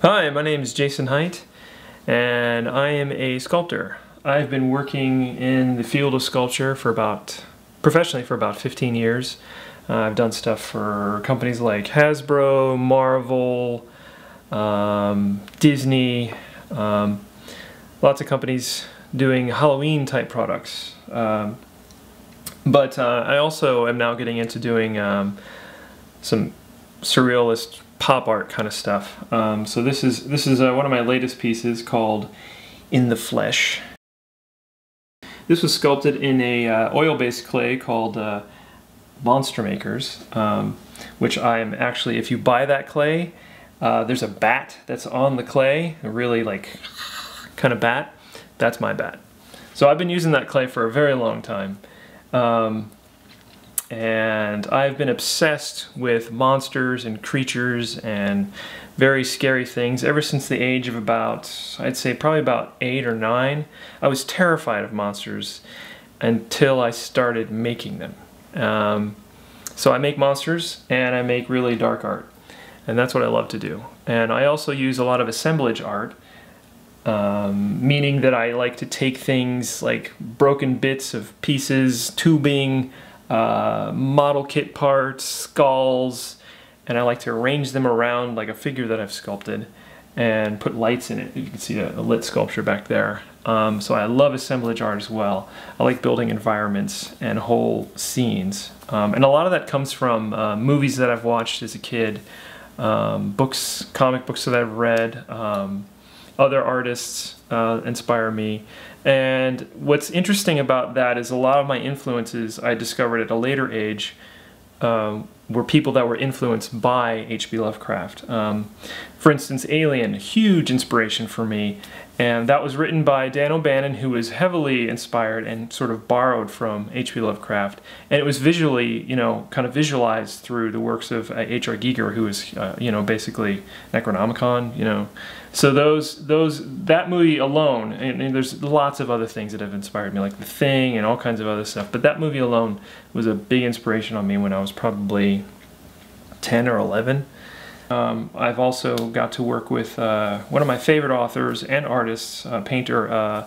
Hi, my name is Jason Hite, and I am a sculptor. I've been working in the field of sculpture professionally for about 15 years. I've done stuff for companies like Hasbro, Marvel, Disney, lots of companies doing Halloween type products. But I also am now getting into doing some surrealist pop art kind of stuff. So this is one of my latest pieces called In the Flesh. This was sculpted in a oil-based clay called Monster Makers, which I am actually, if you buy that clay, there's a bat that's on the clay, a really like kind of bat. That's my bat. So I've been using that clay for a very long time. And I've been obsessed with monsters and creatures and very scary things ever since the age of about, I'd say probably about 8 or 9. I was terrified of monsters until I started making them. So I make monsters and I make really dark art, and that's what I love to do. And I also use a lot of assemblage art, meaning that I like to take things like broken bits of pieces, tubing, model kit parts, skulls, and I like to arrange them around like a figure that I've sculpted and put lights in it. You can see a lit sculpture back there. So I love assemblage art as well. I like building environments and whole scenes. And a lot of that comes from movies that I've watched as a kid, books, comic books that I've read, other artists inspire me. And what's interesting about that is a lot of my influences I discovered at a later age were people that were influenced by H.P. Lovecraft. For instance, Alien, a huge inspiration for me, and that was written by Dan O'Bannon, who was heavily inspired and sort of borrowed from H.P. Lovecraft, and it was visually, kind of visualized through the works of H.R. Giger, who was, basically Necronomicon, So that movie alone, and there's lots of other things that have inspired me, like The Thing and all kinds of other stuff, but that movie alone was a big inspiration on me when I was probably 10 or 11. I've also got to work with one of my favorite authors and artists, painter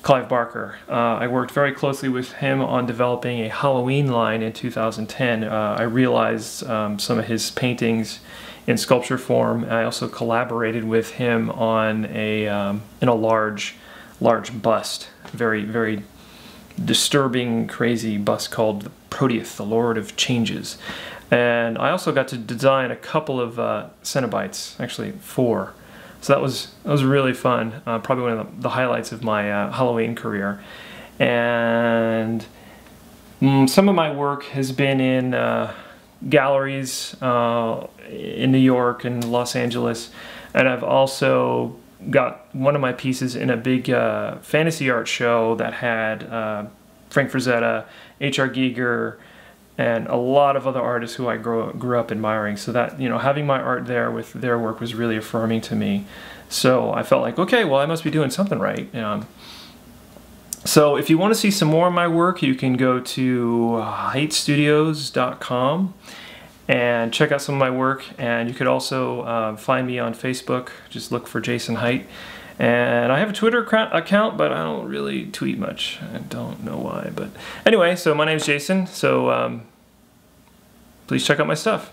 Clive Barker. I worked very closely with him on developing a Halloween line in 2010. I realized some of his paintings in sculpture form. I also collaborated with him on in a large bust, very, very disturbing, crazy bust called Proteus, the Lord of Changes. And I also got to design a couple of Cenobites, actually 4. So that was really fun. Probably one of the highlights of my Halloween career. And some of my work has been in galleries in New York and Los Angeles, and I've also got one of my pieces in a big fantasy art show that had Frank Frazetta, H.R. Giger, and a lot of other artists who I grew up admiring. So that, having my art there with their work was really affirming to me. So I felt like, okay, well, I must be doing something right. So if you want to see some more of my work, you can go to hitestudios.com and check out some of my work. And you could also find me on Facebook. Just look for Jason Hite. And I have a Twitter account, but I don't really tweet much. I don't know why. But anyway, so my name's Jason. So please check out my stuff.